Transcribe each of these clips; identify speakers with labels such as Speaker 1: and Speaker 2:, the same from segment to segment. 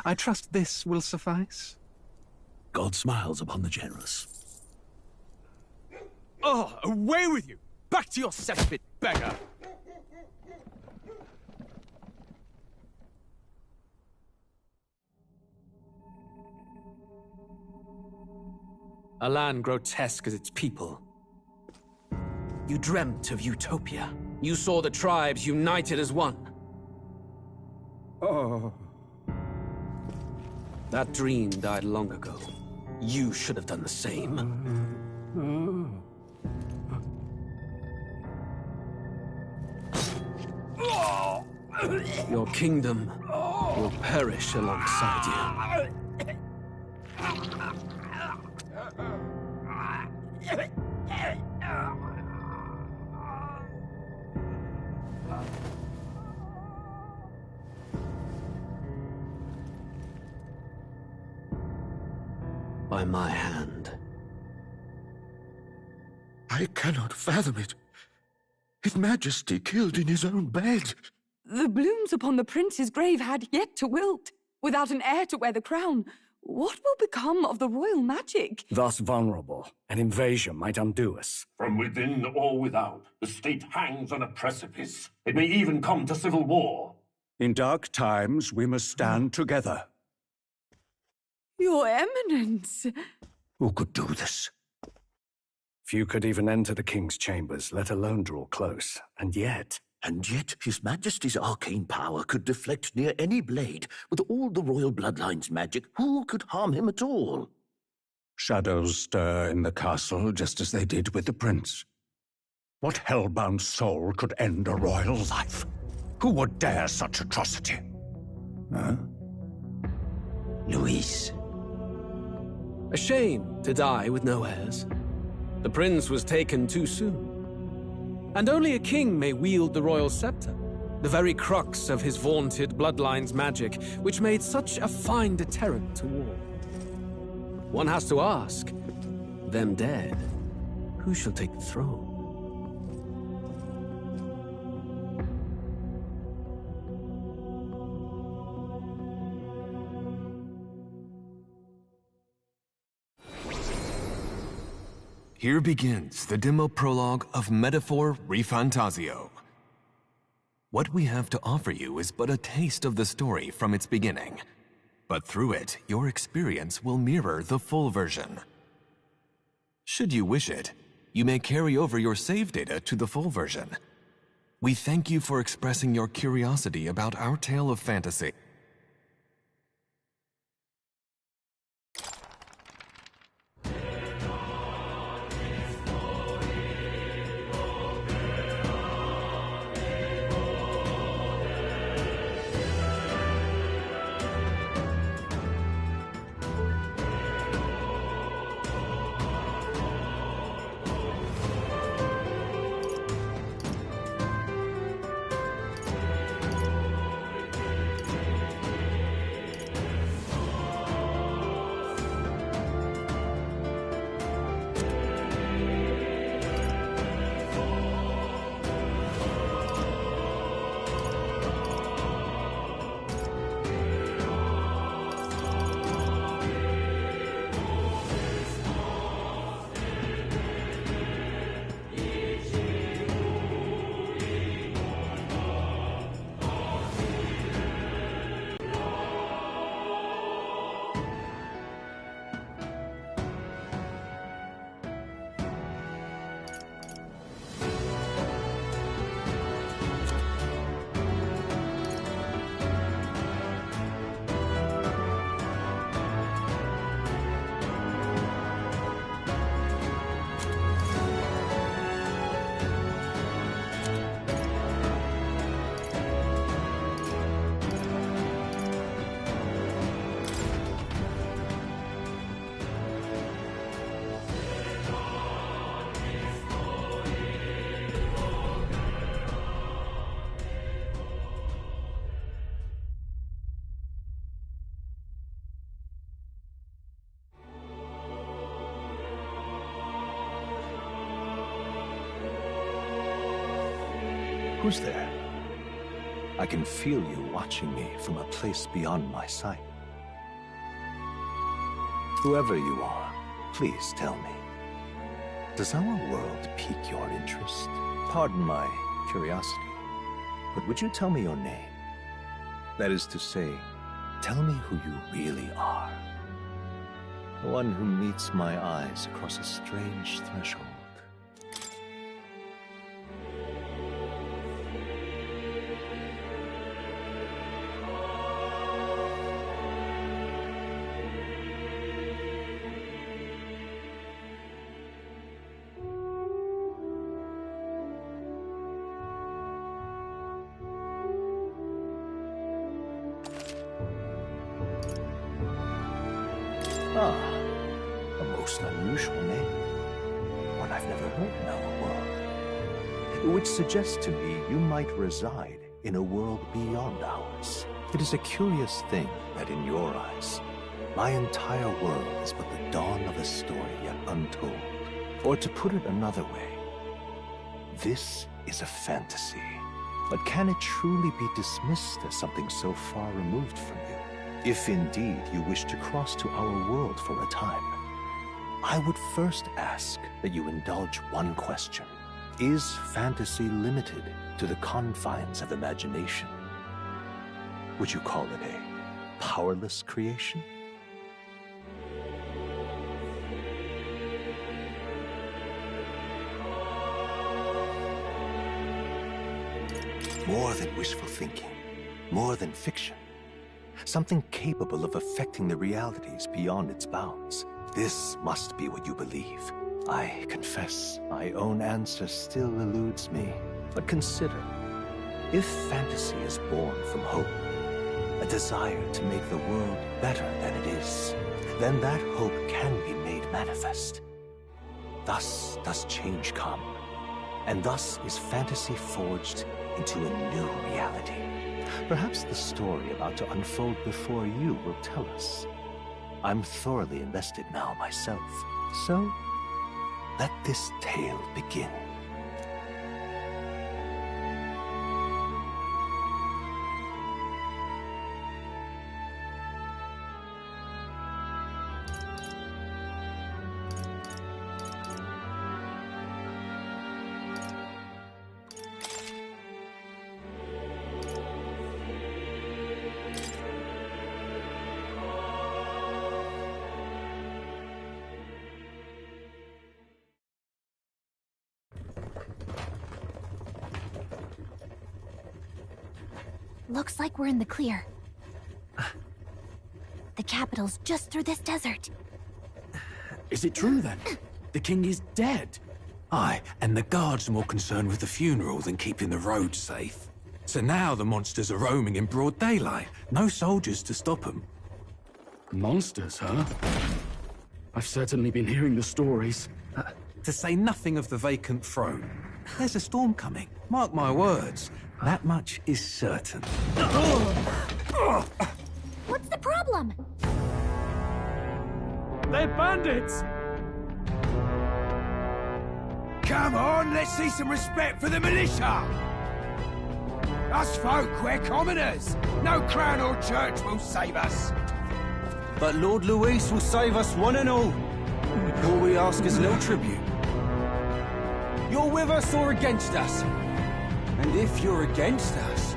Speaker 1: I trust this will suffice.
Speaker 2: God smiles upon the generous.
Speaker 3: Oh, away with you! Back to your cesspit, beggar! A land grotesque as its people. You dreamt of utopia. You saw the tribes united as one.
Speaker 4: Oh.
Speaker 3: That dream died long ago. You should have done the same. Your kingdom will perish alongside you. By my hand.
Speaker 5: I cannot fathom it. His Majesty killed in his own bed.
Speaker 6: The blooms upon the prince's grave had yet to wilt. Without an heir to wear the crown, what will become of the royal magic?
Speaker 4: Thus vulnerable, an invasion might undo us.
Speaker 7: From within or without, the state hangs on a precipice. It may even come to civil war.
Speaker 4: In dark times, we must stand together.
Speaker 6: Your Eminence!
Speaker 4: Who could do this? Few could even enter the king's chambers, let alone draw close. And yet
Speaker 5: His Majesty's arcane power could deflect near any blade. With all the royal bloodline's magic, who could harm him at all?
Speaker 4: shadows stir in the castle just as they did with the prince. What hellbound soul could end a royal life? Who would dare such atrocity? Huh?
Speaker 5: Luis.
Speaker 3: A shame to die with no heirs. The prince was taken too soon. And only a king may wield the royal scepter, the very crux of his vaunted bloodline's magic, which made such a fine deterrent to war. One has to ask, them dead, who shall take the throne?
Speaker 8: Here begins the demo prologue of Metaphor ReFantazio. What we have to offer you is but a taste of the story from its beginning, but through it, your experience will mirror the full version. Should you wish it, you may carry over your save data to the full version. We thank you for expressing your curiosity about our tale of fantasy.
Speaker 2: Who's there? I can feel you watching me from a place beyond my sight.
Speaker 9: Whoever you are, please tell me. Does our world pique your interest? Pardon my curiosity, but would you tell me your name? That is to say, tell me who you really are. The one who meets my eyes across a strange threshold. Ah, a most unusual name. One I've never heard in our world. Which suggests to me you might reside in a world beyond ours. It is a curious thing that in your eyes, my entire world is but the dawn of a story yet untold. Or to put it another way, this is a fantasy. But can it truly be dismissed as something so far removed from you? If indeed you wish to cross to our world for a time, I would first ask that you indulge one question. Is fantasy limited to the confines of imagination? Would you call it a powerless creation? More than wishful thinking, more than fiction. Something capable of affecting the realities beyond its bounds. This must be what you believe. I confess, my own answer still eludes me. But consider, if fantasy is born from hope, a desire to make the world better than it is, then that hope can be made manifest. Thus does change come, and thus is fantasy forged into a new reality. Perhaps the story about to unfold before you will tell us. I'm thoroughly invested now myself, so let this tale begin.
Speaker 10: Looks like we're in the clear. The capital's just through this desert.
Speaker 2: Is it true then? The king is dead? Aye, and the guards are more concerned with the funeral than keeping the roads safe. So now the monsters are roaming in broad daylight. No soldiers to stop them.
Speaker 1: Monsters, huh? I've certainly been hearing the stories.
Speaker 2: To say nothing of the vacant throne. There's a storm coming. Mark my words. That much is certain.
Speaker 10: What's the problem?
Speaker 1: They're bandits!
Speaker 11: Come on, let's see some respect for the militia! Us folk, we're commoners. No crown or church will save us.
Speaker 12: But Lord Luis will save us one and all. All we ask is little tribute. You're with us or against us? And if you're against us...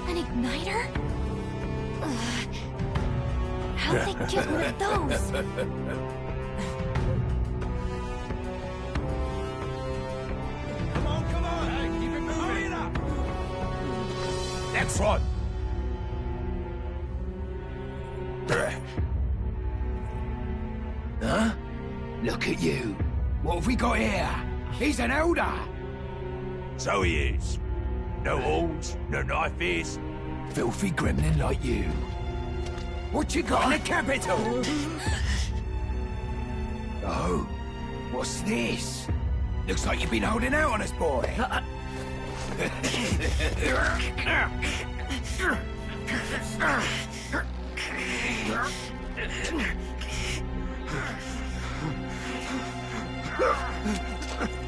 Speaker 10: An igniter? How'd they get one of those?
Speaker 11: Come on, hey, keep it moving up! Next one! Huh? Look at you. What have we got here? He's an elder. So he is. No horns, no knife is. Filthy gremlin like you. What you got in the capital? Oh, what's this? Looks like you've been holding out on us, boy.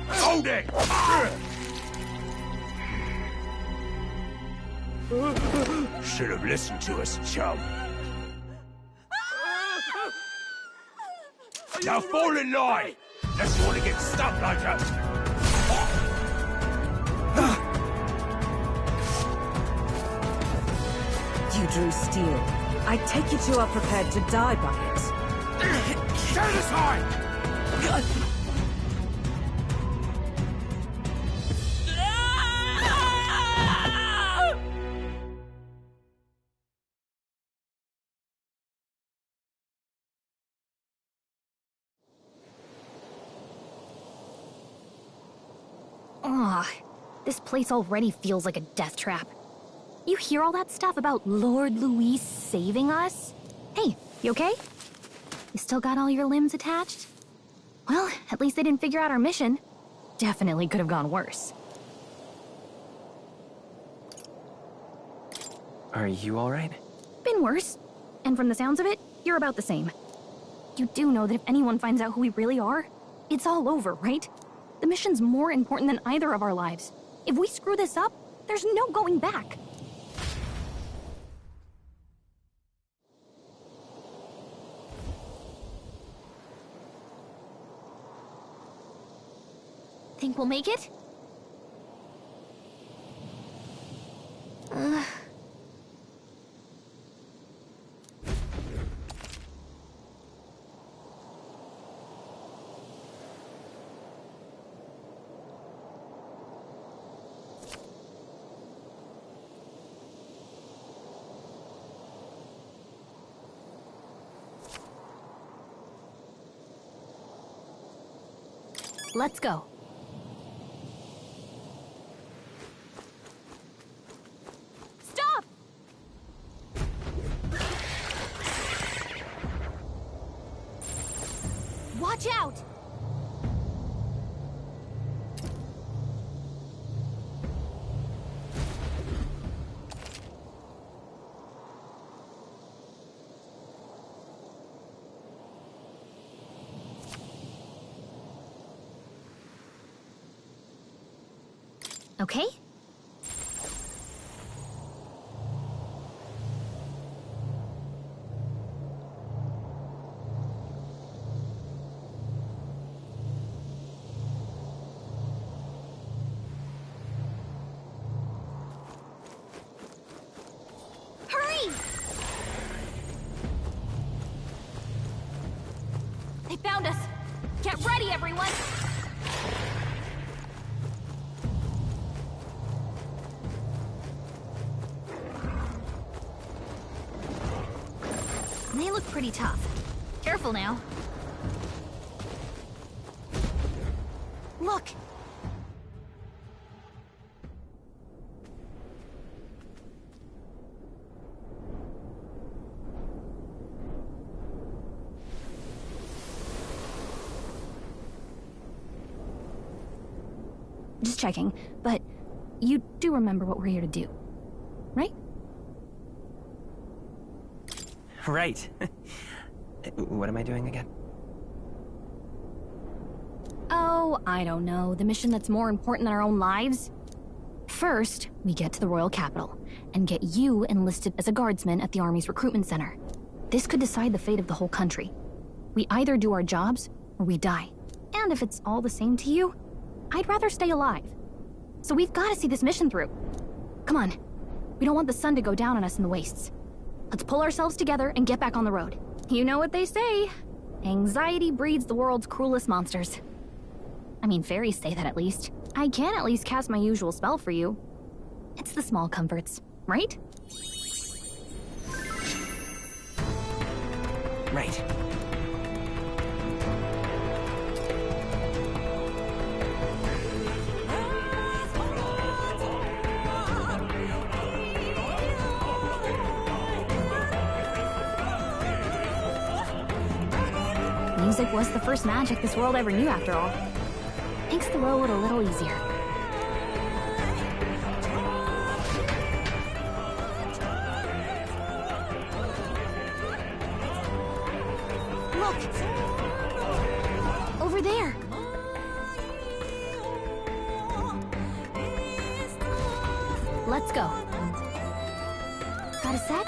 Speaker 11: Hold it! Should have listened to us, chum. Now fall in line! Unless you want to get stuck like us.
Speaker 13: You drew steel. I take it you are prepared to die by it.
Speaker 11: Stand aside!
Speaker 10: Ugh, this place already feels like a death trap. You hear all that stuff about Lord Louis saving us? Hey, you okay? You still got all your limbs attached? Well, at least they didn't figure out our mission. Definitely could have gone worse.
Speaker 14: Are you alright?
Speaker 10: Been worse. And from the sounds of it, you're about the same. You do know that if anyone finds out who we really are, it's all over, right? The mission's more important than either of our lives. If we screw this up, there's no going back. Think we'll make it? Let's go. Stop! Watch out! Okay? Hurry! They found us! Get ready, everyone! They look pretty tough. Careful now. Look! Just checking, but you do remember what we're here to do, right?
Speaker 14: Right. What am I doing again?
Speaker 10: Oh, I don't know. The mission that's more important than our own lives? First, we get to the royal capital, and get you enlisted as a guardsman at the army's recruitment center. This could decide the fate of the whole country. We either do our jobs, or we die. And if it's all the same to you, I'd rather stay alive. So we've got to see this mission through. Come on. We don't want the sun to go down on us in the wastes. Let's pull ourselves together and get back on the road. You know what they say. Anxiety breeds the world's cruelest monsters. I mean, fairies say that at least. I can at least cast my usual spell for you. It's the small comforts, right?
Speaker 14: Right.
Speaker 10: Music was the first magic this world ever knew, after all. Makes the road a little easier. Look! Over there! Let's go. Got a sec?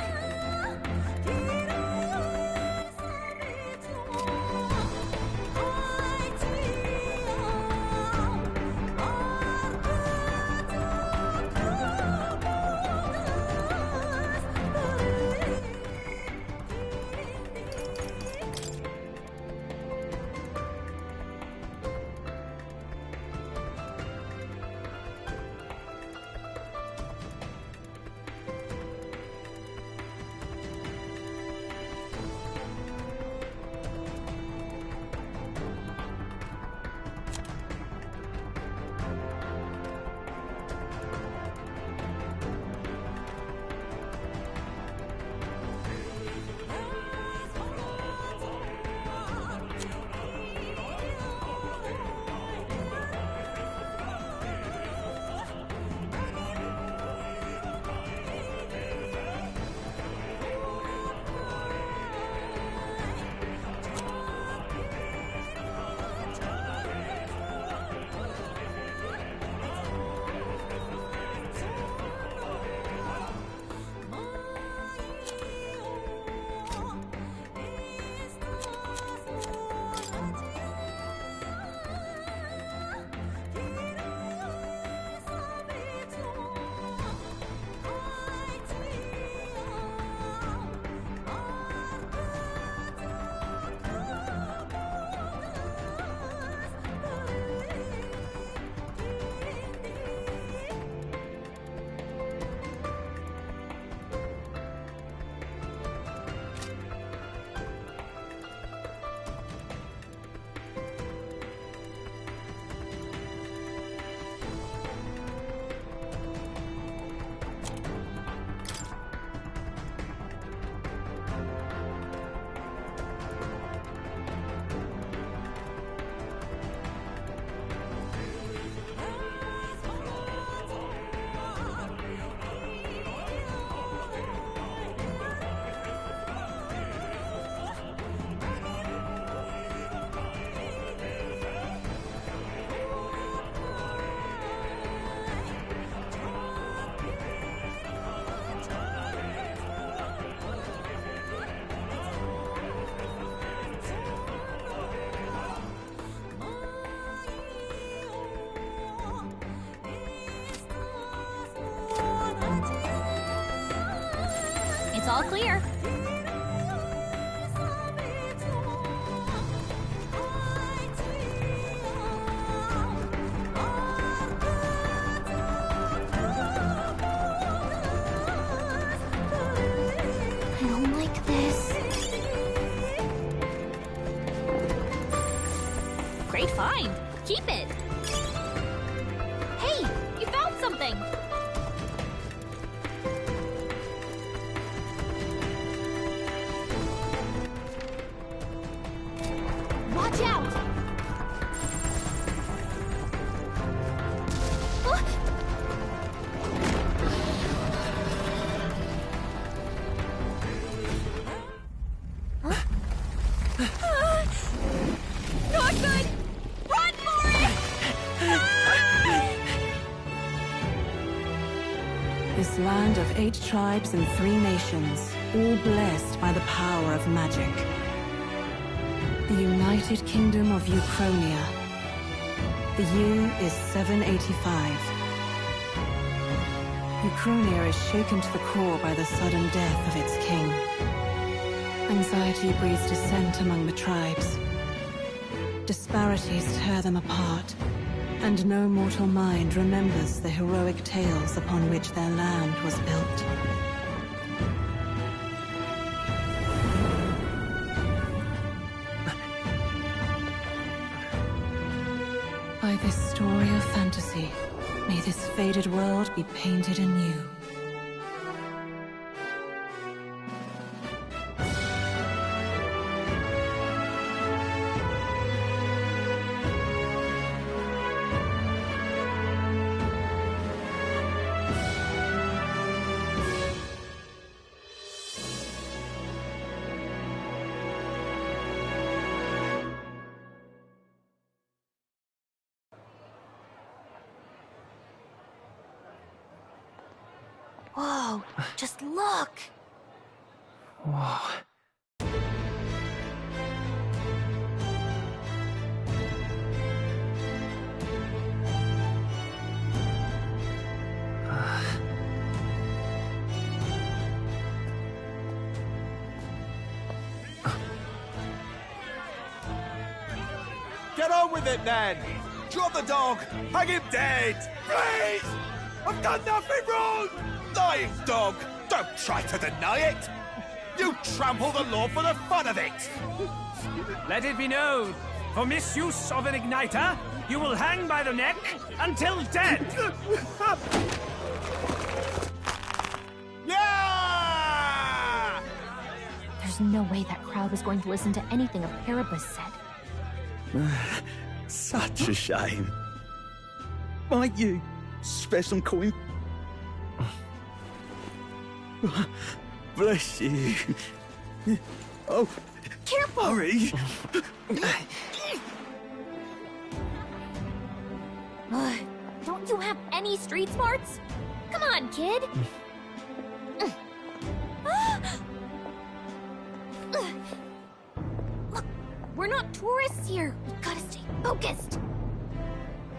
Speaker 10: It's all clear. I don't like this. Great find. Keep it. Hey, you found something. Watch out!
Speaker 6: Not good! Run for it!
Speaker 13: This land of 8 tribes and 3 nations, all blessed by the power of magic. The United Kingdom of Ukronia. The year is 785. Ukronia is shaken to the core by the sudden death of its king. Anxiety breeds dissent among the tribes. Disparities tear them apart, and no mortal mind remembers the heroic tales upon which their land was built. By this story of fantasy, may this faded world be painted anew.
Speaker 10: Whoa, just look!
Speaker 14: Whoa.
Speaker 11: Get on with it, then! Drop the dog! Hang him dead! Please! I've done nothing wrong! Lying dog! Don't try to deny it! You trample the law for the fun of it!
Speaker 15: Let it be known, for misuse of an igniter, you will hang by the neck until dead!
Speaker 11: Yeah!
Speaker 10: There's no way that crowd was going to listen to anything a Paribus said.
Speaker 16: Such a shame. Might you spare some coin? Bless you. Oh,
Speaker 10: careful!
Speaker 16: Hurry!
Speaker 10: Don't you have any street smarts? Come on, kid! Look, we're not tourists here. We gotta stay focused.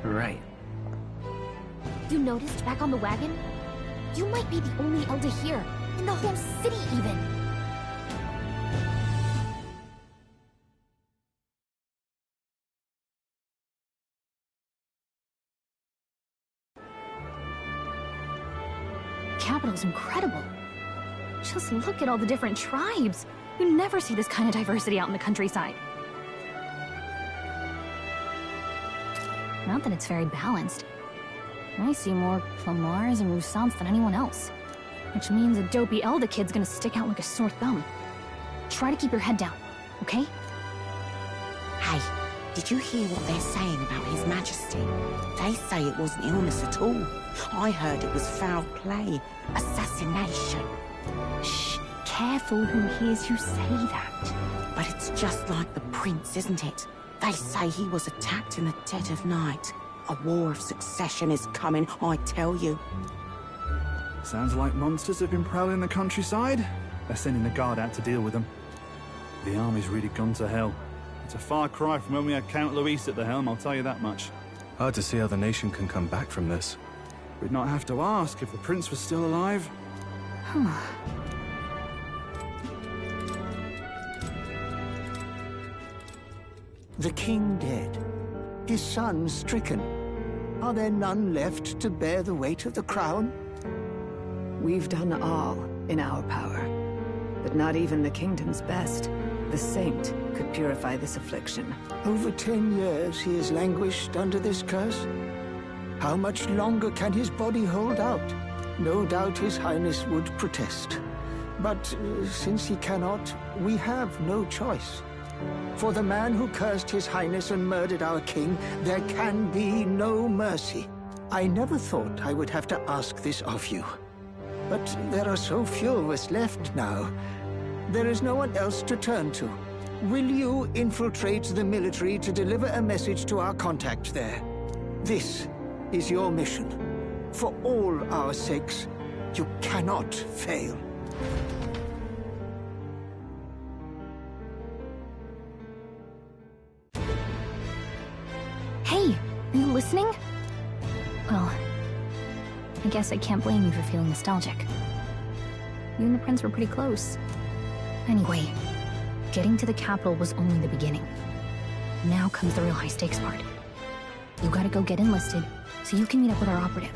Speaker 14: Right.
Speaker 10: You noticed back on the wagon? You might be the only Elder here, in the whole city even. Capital's incredible. Just look at all the different tribes. You never see this kind of diversity out in the countryside. Not that it's very balanced. I see more Plomars and Roussants than anyone else. Which means a dopey Elder kid's gonna stick out like a sore thumb. Try to keep your head down, okay?
Speaker 17: Hey, did you hear what they're saying about His Majesty? They say it wasn't illness at all. I heard it was foul play, assassination.
Speaker 10: Shh, careful who hears you say that.
Speaker 17: But it's just like the prince, isn't it? They say he was attacked in the dead of night. A war of succession is coming, I tell you.
Speaker 18: Sounds like monsters have been prowling the countryside. They're sending the guard out to deal with them. The army's really gone to hell. It's a far cry from when we had Count Luis at the helm, I'll tell you that much.
Speaker 19: Hard to see how the nation can come back from this.
Speaker 18: We'd not have to ask if the prince was still alive.
Speaker 20: The king dead, his son stricken. Are there none left to bear the weight of the crown?
Speaker 6: We've done all in our power, but not even the kingdom's best, the saint, could purify this affliction.
Speaker 20: Over 10 years he has languished under this curse. How much longer can his body hold out? No doubt his highness would protest. But since he cannot, we have no choice. For the man who cursed his highness and murdered our king, there can be no mercy. I never thought I would have to ask this of you. But there are so few of us left now. There is no one else to turn to. Will you infiltrate the military to deliver a message to our contact there? This is your mission. For all our sakes, you cannot fail.
Speaker 10: Hey, are you listening? Well, I guess I can't blame you for feeling nostalgic. You and the prince were pretty close. Anyway, getting to the capital was only the beginning. Now comes the real high-stakes part. You gotta go get enlisted, so you can meet up with our operative.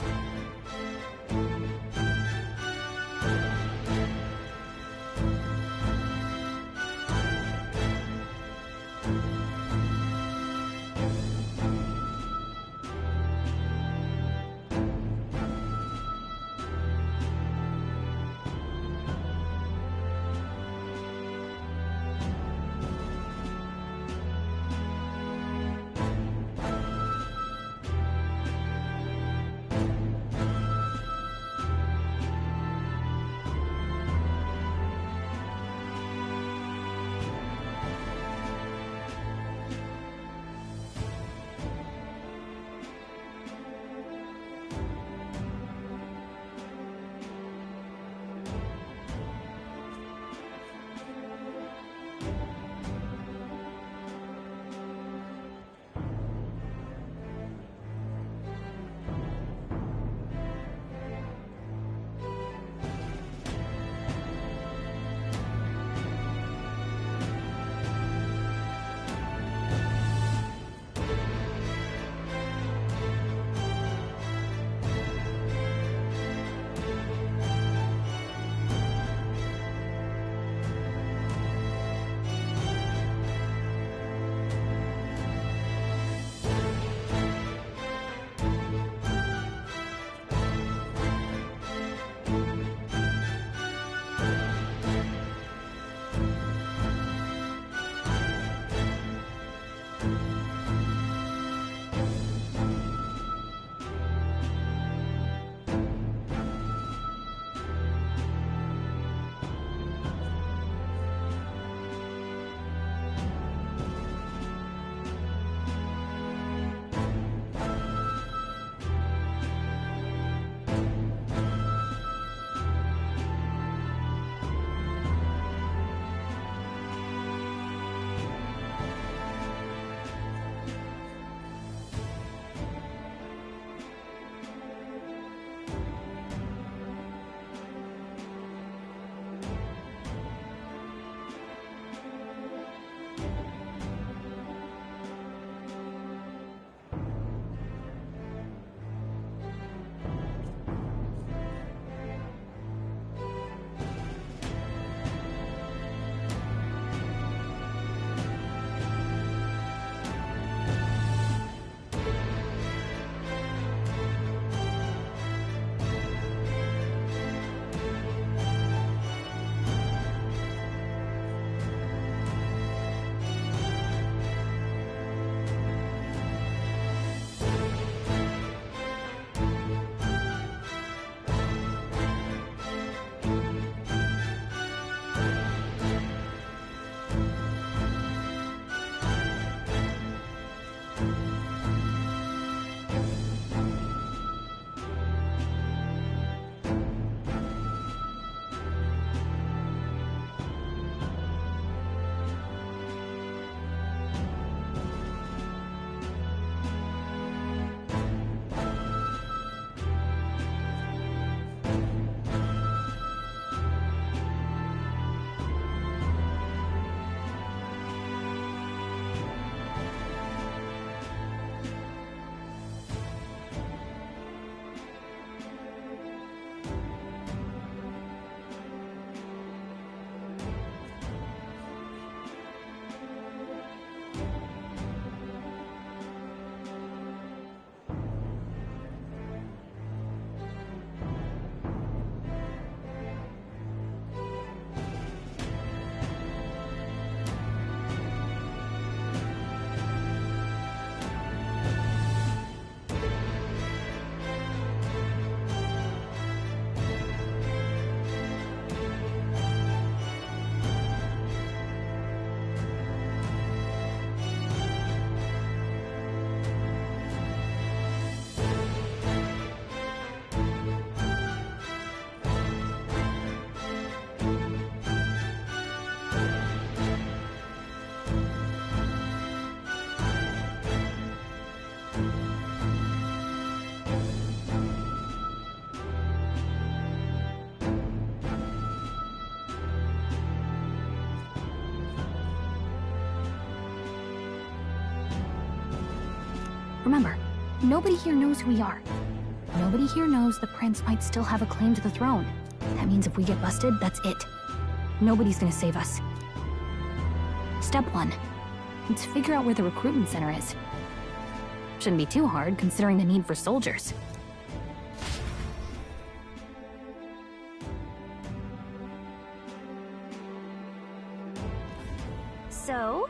Speaker 10: Remember, nobody here knows who we are. Nobody here knows the prince might still have a claim to the throne. That means if we get busted, that's it. Nobody's gonna save us. Step 1. Let's figure out where the recruitment center is. Shouldn't be too hard, considering the need for soldiers.
Speaker 21: So?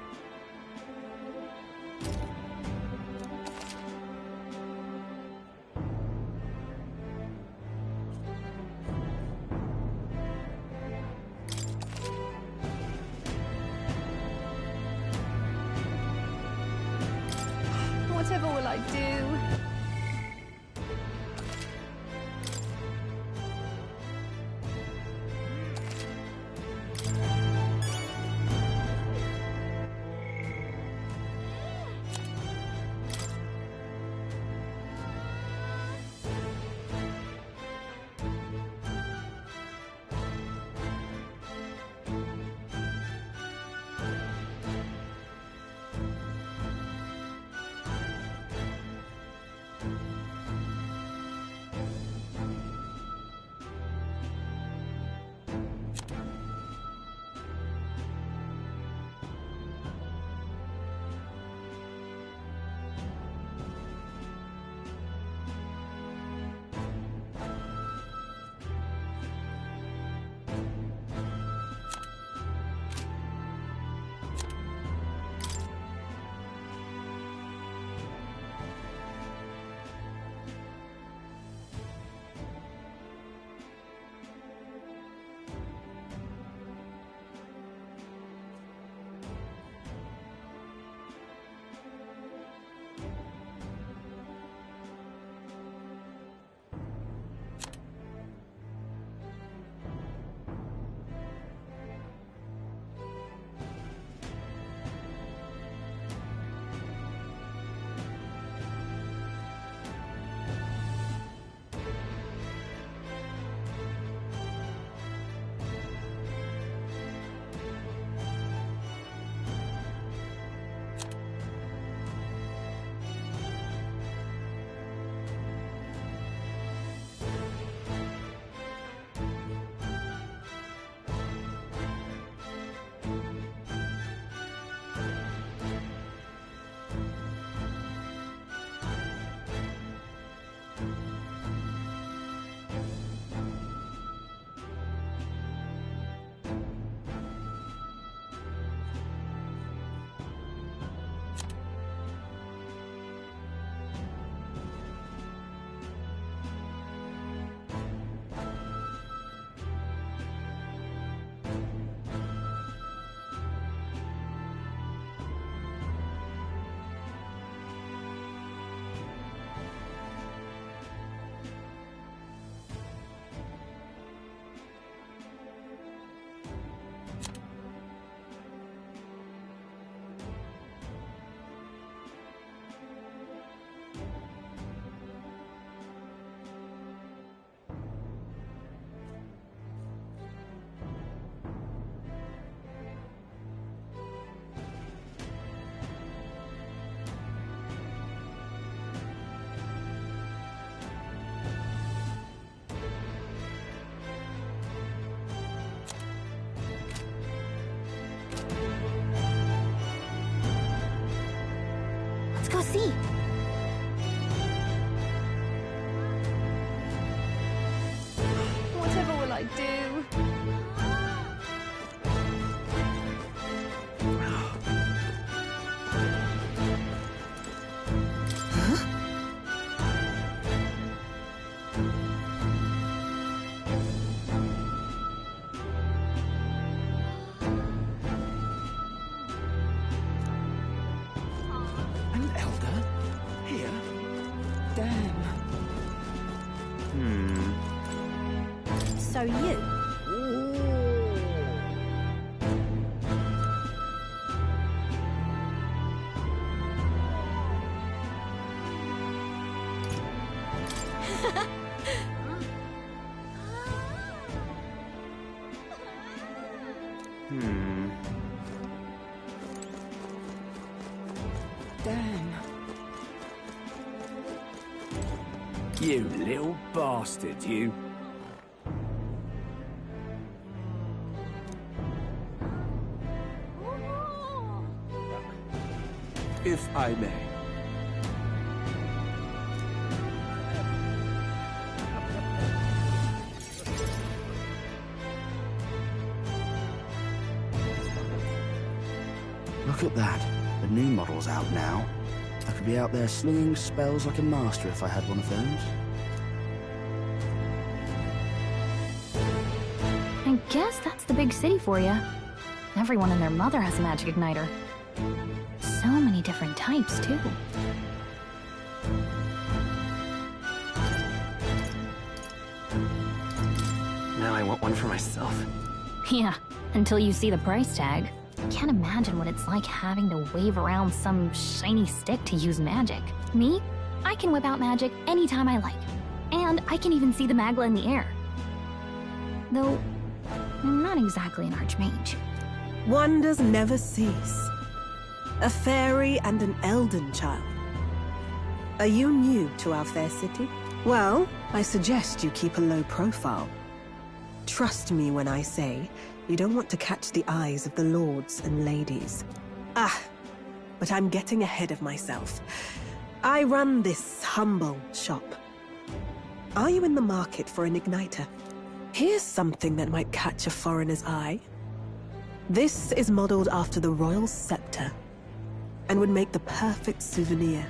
Speaker 6: Whatever will I do?
Speaker 10: Go see.
Speaker 6: Whatever will I do?
Speaker 21: So you?
Speaker 20: Damn.
Speaker 12: You little bastard, you. If I may.
Speaker 7: Look at that. The new model's out now. I could be out there slinging spells like a master if I had one of those.
Speaker 10: I guess that's the big city for you. Everyone and their mother has a magic igniter. So many different types, too.
Speaker 14: Now I want one for myself.
Speaker 10: Yeah, until you see the price tag. Can't imagine what it's like having to wave around some shiny stick to use magic. Me? I can whip out magic anytime I like. And I can even see the Magla in the air. Though, I'm not exactly an archmage.
Speaker 22: Wonders never cease. A fairy and an Elden child. Are you new to our fair city? Well, I suggest you keep a low profile. Trust me when I say you don't want to catch the eyes of the lords and ladies. But I'm getting ahead of myself. I run this humble shop. Are you in the market for an igniter? Here's something that might catch a foreigner's eye. This is modeled after the royal scepter and would make the perfect souvenir.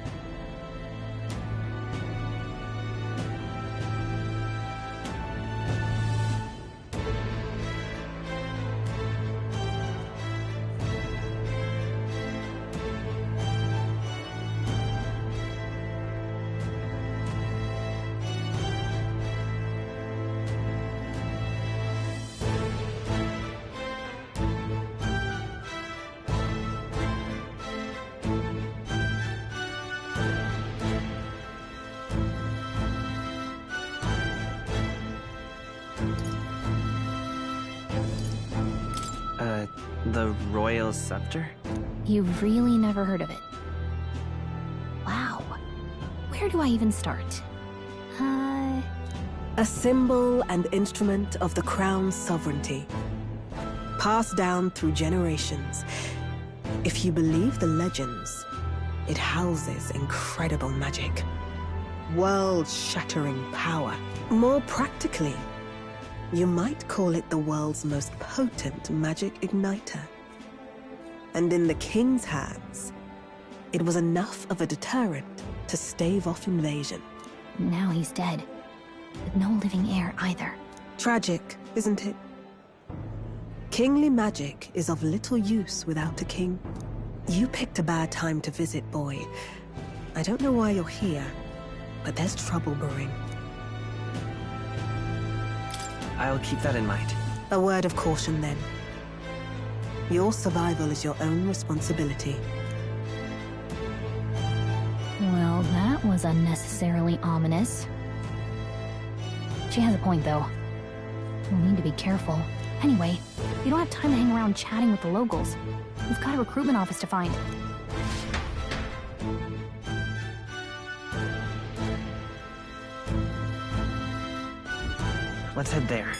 Speaker 14: The Royal Scepter?
Speaker 10: You've really never heard of it. Wow. Where do I even start?
Speaker 22: A symbol and instrument of the crown's sovereignty. Passed down through generations. If you believe the legends, it houses incredible magic. World-shattering power. More practically, you might call it the world's most potent magic igniter. And in the king's hands, it was enough of a deterrent to stave off invasion.
Speaker 10: Now he's dead. With no living heir either.
Speaker 22: Tragic, isn't it? Kingly magic is of little use without a king. You picked a bad time to visit, boy. I don't know why you're here, but there's trouble brewing.
Speaker 14: I'll keep that in mind.
Speaker 22: A word of caution, then. Your survival is your own responsibility.
Speaker 10: Well, that was unnecessarily ominous. She has a point, though. We'll need to be careful. Anyway, we don't have time to hang around chatting with the locals. We've got a recruitment office to find.
Speaker 14: Let's head there.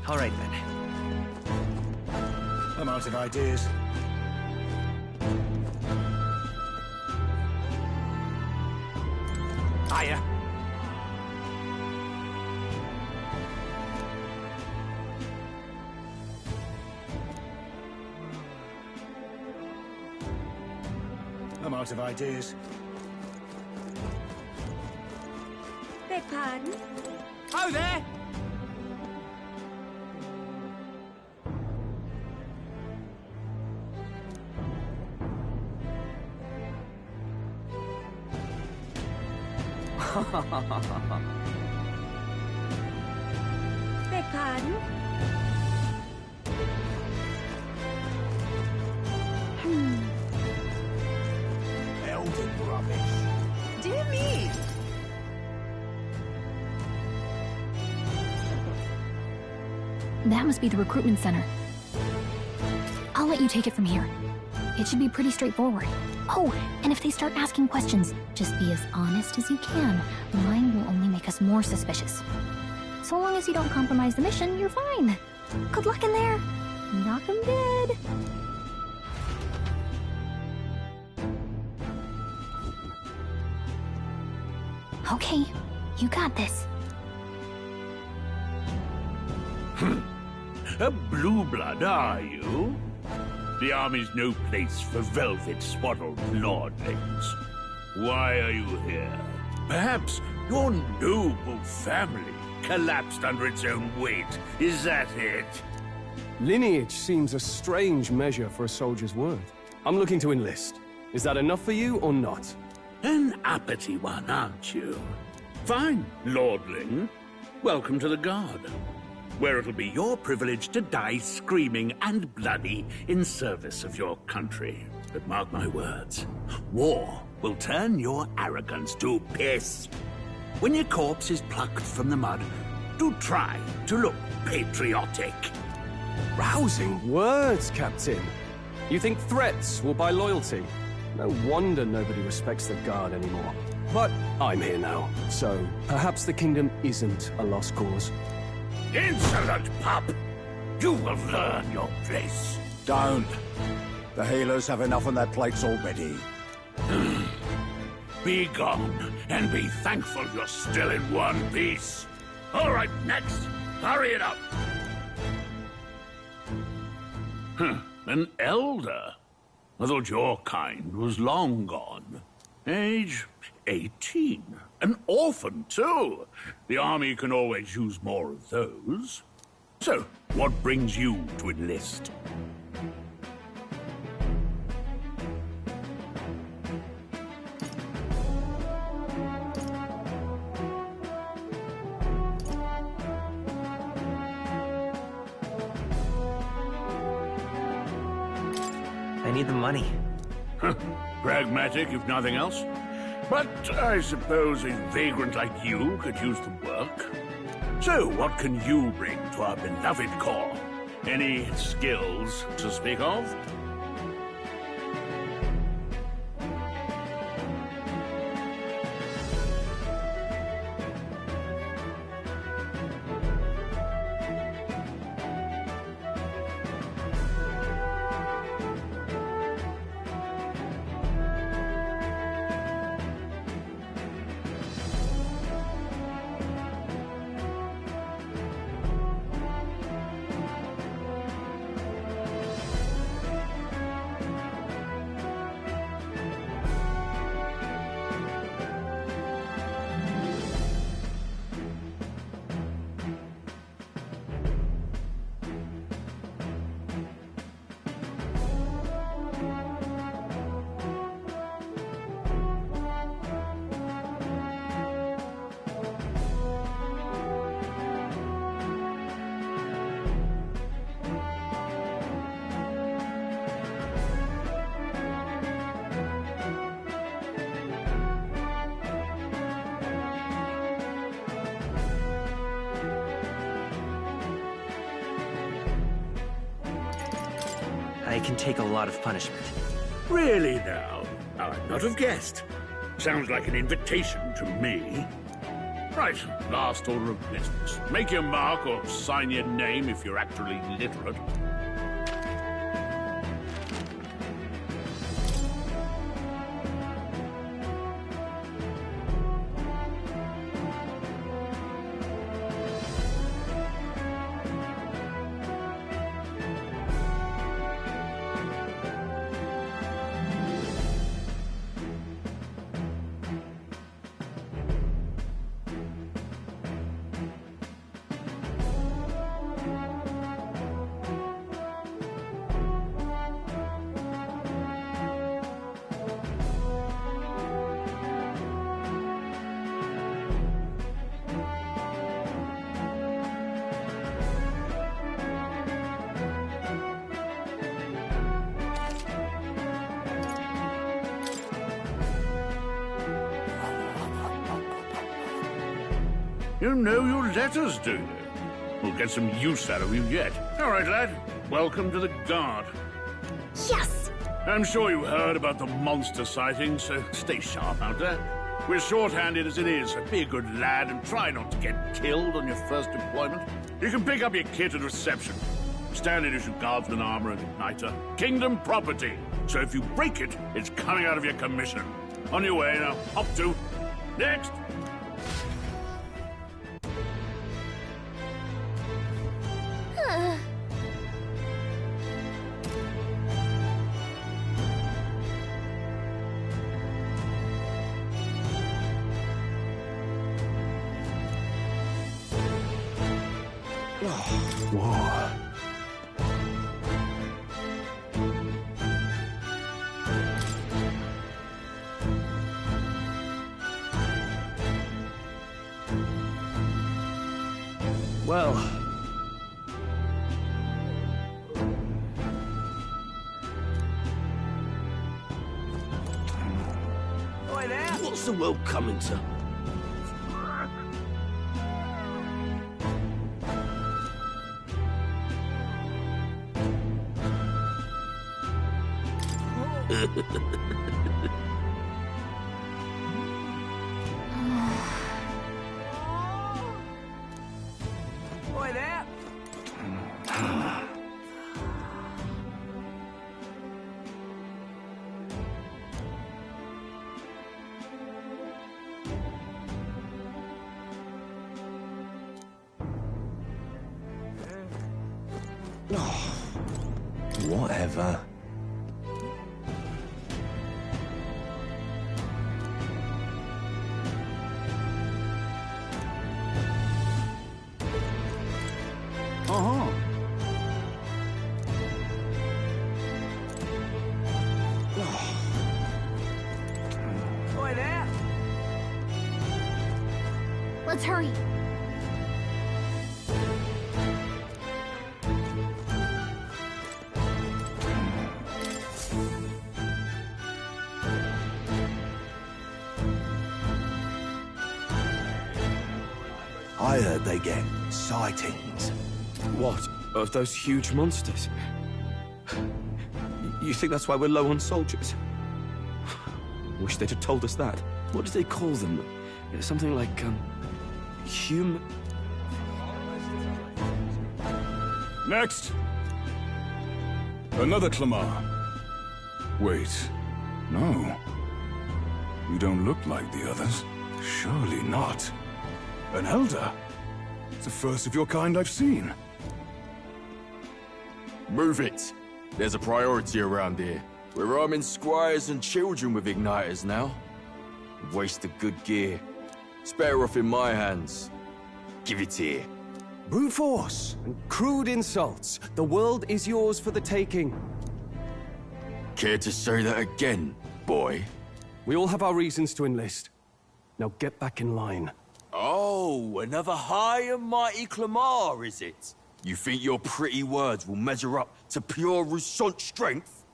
Speaker 14: All right, then.
Speaker 11: I'm out of ideas.
Speaker 15: Hiya.
Speaker 11: I'm out of ideas.
Speaker 21: Beg pardon?
Speaker 15: Oh, there!
Speaker 21: Beg pardon?
Speaker 11: Elden rubbish.
Speaker 21: Dear me!
Speaker 10: That must be the recruitment center. I'll let you take it from here. It should be pretty straightforward. Oh, and if they start asking questions, just be as honest as you can. Lying will only make us more suspicious. So long as you don't compromise the mission, you're fine. Good luck in there. Knock 'em dead. Okay, you got this.
Speaker 11: A blue blood, are you? The army's no place for velvet-swaddled lordlings. Why are you here? Perhaps your noble family collapsed under its own weight. Is that it?
Speaker 3: Lineage seems a strange measure for a soldier's word. I'm looking to enlist. Is that enough for you or not?
Speaker 11: An uppity one, aren't you? Fine, lordling. Welcome to the Guard, where it'll be your privilege to die screaming and bloody in service of your country. But mark my words, war will turn your arrogance to piss. When your corpse is plucked from the mud, do try to look patriotic.
Speaker 3: Rousing words, Captain. You think threats will buy loyalty? No wonder nobody respects the Guard anymore. But I'm here now, so perhaps the kingdom isn't a lost cause.
Speaker 11: Insolent pup! You will learn your place.
Speaker 4: Don't. The healers have enough on their plates already.
Speaker 11: Be gone, and be thankful you're still in one piece. All right, next. Hurry it up. An elder? I thought your kind was long gone. Age 18. An orphan, too. The army can always use more of those. So, what brings you to enlist?
Speaker 14: I need the money.
Speaker 11: Pragmatic, if nothing else. But I suppose a vagrant like you could use the work. So, what can you bring to our beloved corps? Any skills to speak of?
Speaker 14: I can take a lot of punishment.
Speaker 11: Really now? I'd not have guessed. Sounds like an invitation to me.
Speaker 5: Right, last order of business. Make your mark or sign your name if you're actually literate. You know your letters, do you? We'll get some use out of you yet. All right, lad. Welcome to the Guard.
Speaker 17: Yes!
Speaker 5: I'm sure you heard about the monster sightings, so stay sharp out there. We're short-handed as it is, so be a good lad and try not to get killed on your first deployment. You can pick up your kit at reception. Standard issue guardsman armor and igniter. Kingdom property. So if you break it, it's coming out of your commission. On your way now. Hop to. Next!
Speaker 19: Whoa.
Speaker 12: Well.
Speaker 11: Oi there!
Speaker 16: What's the world coming to?
Speaker 11: Oi there!
Speaker 9: Whatever.
Speaker 11: Oi there!
Speaker 10: Let's hurry.
Speaker 9: I heard they get sightings.
Speaker 16: What? Of those huge monsters? You think that's why we're low on soldiers? Wish they'd have told us that.
Speaker 1: What do they call them? Something like, human...
Speaker 5: Next! Another Clamar. Wait. No. You don't look like the others. Surely not. An elder? It's the first of your kind I've seen.
Speaker 8: Move it. There's a priority around here. We're arming squires and children with igniters now. Waste of good gear. It's better off in my hands. Give it here.
Speaker 12: Brute force and crude insults. The world is yours for the taking.
Speaker 8: Care to say that again, boy?
Speaker 12: We all have our reasons to enlist. Now get back in line.
Speaker 8: Oh, another high and mighty Clamar, is it? You think your pretty words will measure up to pure Rousant strength?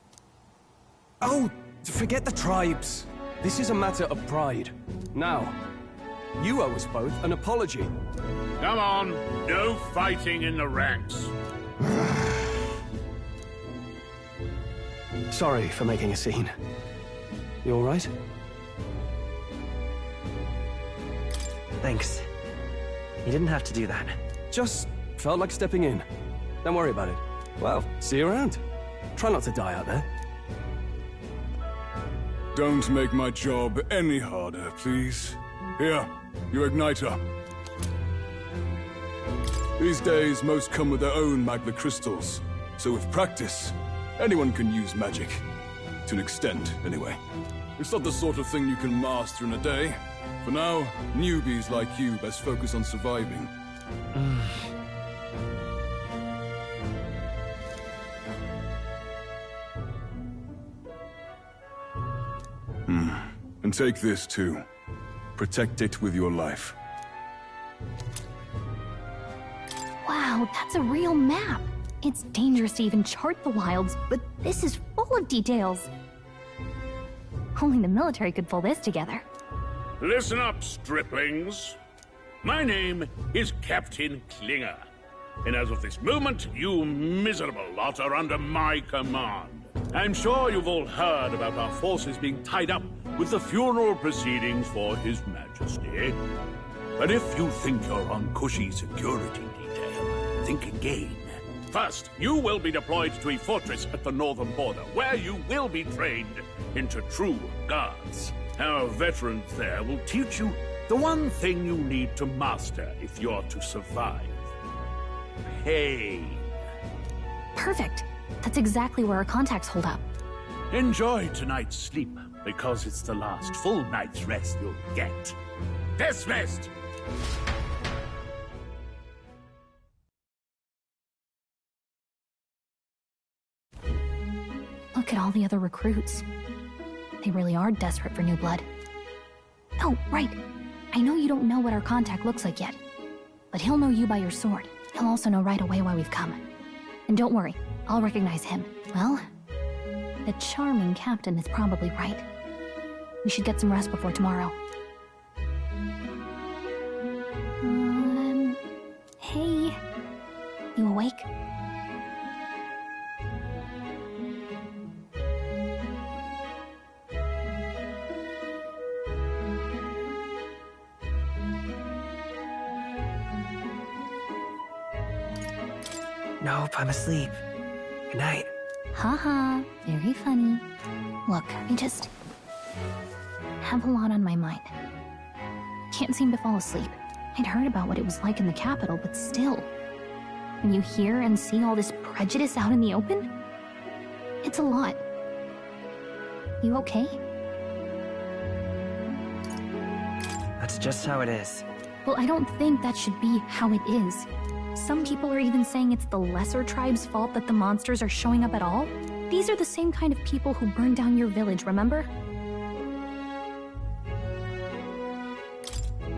Speaker 12: Oh, forget the tribes. This is a matter of pride. Now, you owe us both an apology.
Speaker 5: Come on, no fighting in the ranks.
Speaker 12: Sorry for making a scene. You all right?
Speaker 14: Thanks. You didn't have to do that.
Speaker 12: Just felt like stepping in. Don't worry about it. Well, see you around. Try not to die out there.
Speaker 2: Don't make my job any harder, please. Here, you igniter. These days, most come with their own Magna crystals. So with practice, anyone can use magic. To an extent, anyway. It's not the sort of thing you can master in a day. For now, newbies like you best focus on surviving. And take this too. Protect it with your life.
Speaker 10: Wow, that's a real map. It's dangerous to even chart the wilds, but this is full of details. Only the military could pull this together.
Speaker 5: Listen up, striplings. My name is Captain Klinger. And as of this moment, you miserable lot are under my command. I'm sure you've all heard about our forces being tied up with the funeral proceedings for His Majesty. But if you think you're on cushy security detail, think again. First, you will be deployed to a fortress at the northern border, where you will be trained into true guards. Our veterans there will teach you the one thing you need to master if you're to survive. Pain.
Speaker 10: Perfect. That's exactly where our contacts hold up.
Speaker 5: Enjoy tonight's sleep, because it's the last full night's rest you'll get. Dismissed!
Speaker 10: Look at all the other recruits. They really are desperate for new blood. Oh, right. I know you don't know what our contact looks like yet, but he'll know you by your sword. He'll also know right away why we've come. And don't worry, I'll recognize him. Well, the charming captain is probably right. We should get some rest before tomorrow. Hey. You awake?
Speaker 14: Nope, I'm asleep. Good night.
Speaker 10: Haha, very funny. Look, I just have a lot on my mind. Can't seem to fall asleep. I'd heard about what it was like in the capital, but still. When you hear and see all this prejudice out in the open, it's a lot. You okay?
Speaker 14: That's just how it is.
Speaker 10: Well, I don't think that should be how it is. Some people are even saying it's the lesser tribe's fault that the monsters are showing up at all. These are the same kind of people who burned down your village, remember?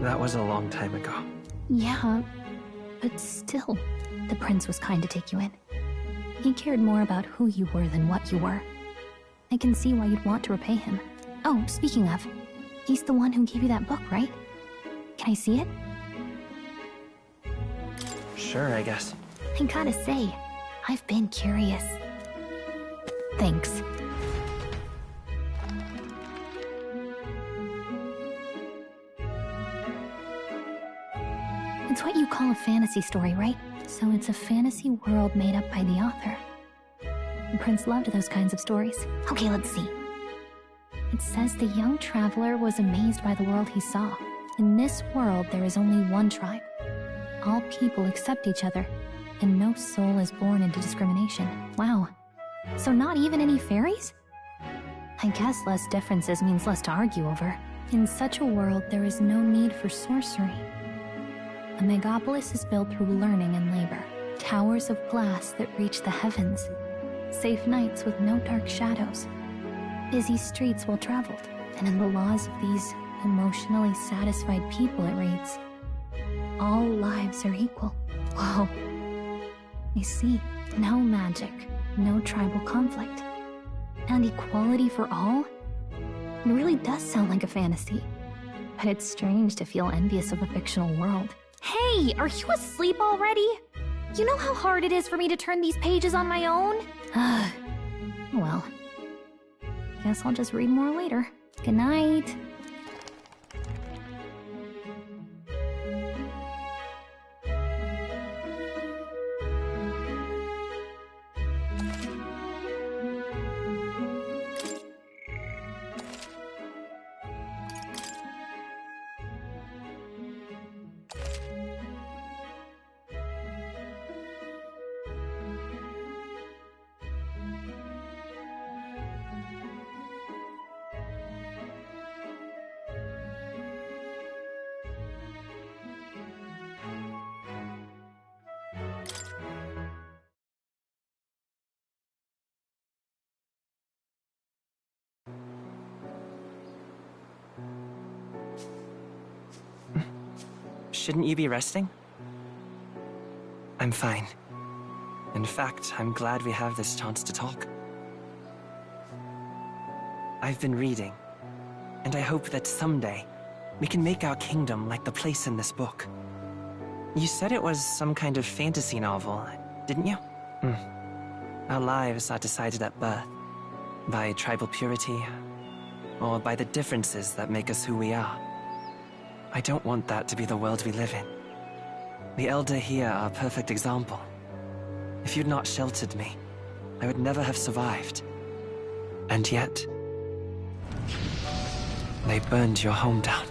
Speaker 14: That was a long time ago.
Speaker 10: Yeah, but still, the prince was kind to take you in. He cared more about who you were than what you were. I can see why you'd want to repay him. Oh, speaking of, he's the one who gave you that book, right? Can I see it?
Speaker 14: Sure, I guess.
Speaker 10: I gotta say, I've been curious. Thanks. It's what you call a fantasy story, right? So it's a fantasy world made up by the author. The prince loved those kinds of stories. Okay, let's see. It says the young traveler was amazed by the world he saw. In this world, there is only one tribe. All people accept each other, and no soul is born into discrimination. Wow. So not even any fairies? I guess less differences means less to argue over. In such a world, there is no need for sorcery. A megapolis is built through learning and labor. Towers of glass that reach the heavens. Safe nights with no dark shadows. Busy streets well traveled. And in the laws of these emotionally satisfied people, it reads, all lives are equal. Whoa. I see. No magic, no tribal conflict. And equality for all? It really does sound like a fantasy. But it's strange to feel envious of a fictional world. Hey, are you asleep already? You know how hard it is for me to turn these pages on my own? Well, guess I'll just read more later. Good night.
Speaker 14: Shouldn't you be resting? I'm fine. In fact, I'm glad we have this chance to talk. I've been reading, and I hope that someday we can make our kingdom like the place in this book. You said it was some kind of fantasy novel, didn't you? Our lives are decided at birth, by tribal purity, or by the differences that make us who we are. I don't want that to be the world we live in. The Elder here are a perfect example. If you'd not sheltered me, I would never have survived. And yet, they burned your home down.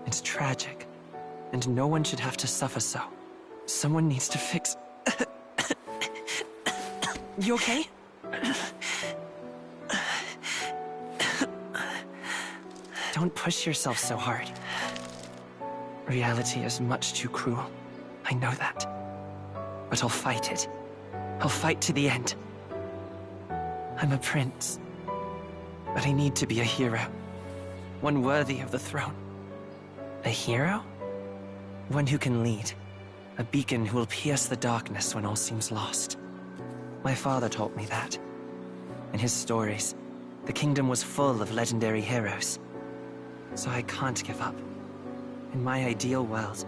Speaker 14: It's tragic, and no one should have to suffer so. Someone needs to fix... You okay? Don't push yourself so hard. Reality is much too cruel. I know that. But I'll fight it. I'll fight to the end. I'm a prince. But I need to be a hero. One worthy of the throne. A hero? One who can lead. A beacon who will pierce the darkness when all seems lost. My father taught me that. In his stories, the kingdom was full of legendary heroes. So I can't give up. In my ideal world,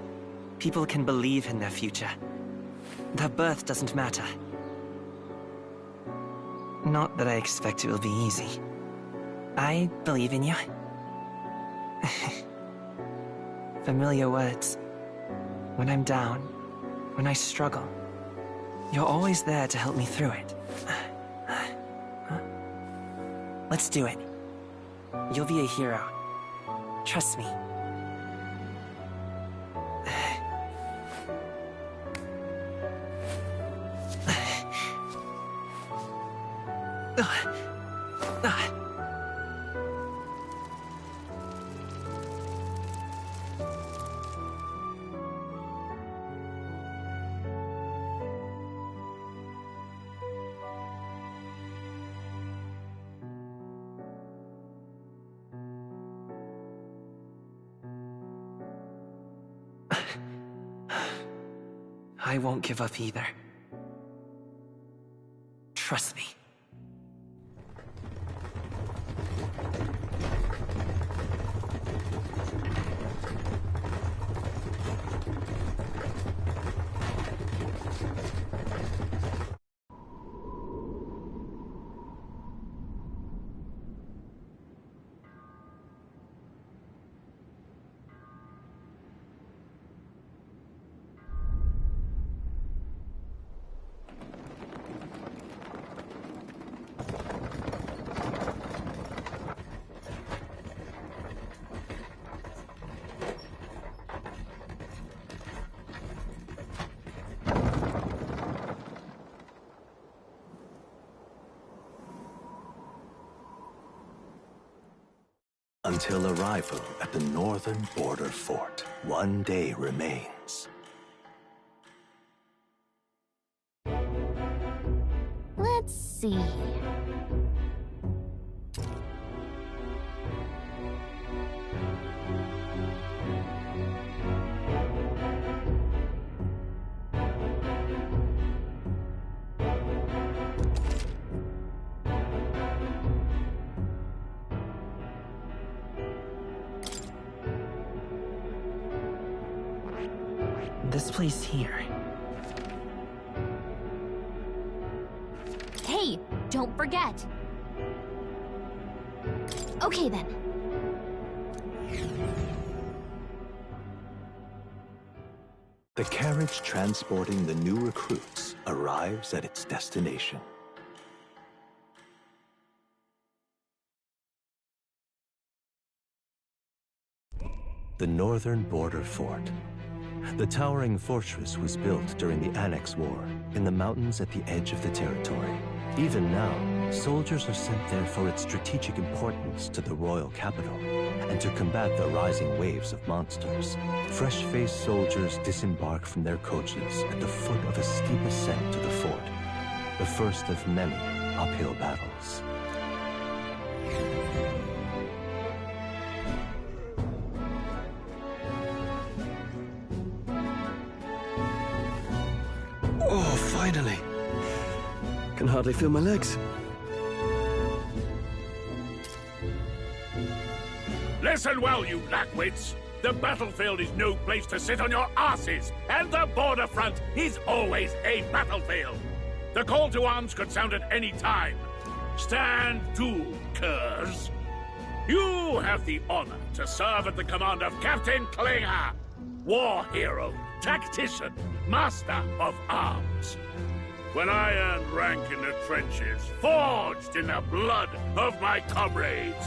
Speaker 14: people can believe in their future. Their birth doesn't matter. Not that I expect it will be easy. I believe in you. Familiar words. When I'm down, when I struggle, you're always there to help me through it. Let's do it. You'll be a hero. Trust me. I won't give up either. Trust me.
Speaker 9: Until arrival at the northern border fort, one day remains.
Speaker 10: Let's see.
Speaker 14: This place here.
Speaker 10: Hey, don't forget. Okay then.
Speaker 9: The carriage transporting the new recruits arrives at its destination. The northern border fort. The towering fortress was built during the Annex War in the mountains at the edge of the territory. Even now, soldiers are sent there for its strategic importance to the royal capital and to combat the rising waves of monsters. Fresh-faced soldiers disembark from their coaches at the foot of a steep ascent to the fort, the first of many uphill battles.
Speaker 12: Finally. Can hardly feel my legs.
Speaker 5: Listen well, you lackwits. The battlefield is no place to sit on your asses, and the border front is always a battlefield. The call to arms could sound at any time. Stand to, curs. You have the honor to serve at the command of Captain Klinger, war hero, tactician, master of arms. When I earned rank in the trenches, forged in the blood of my comrades,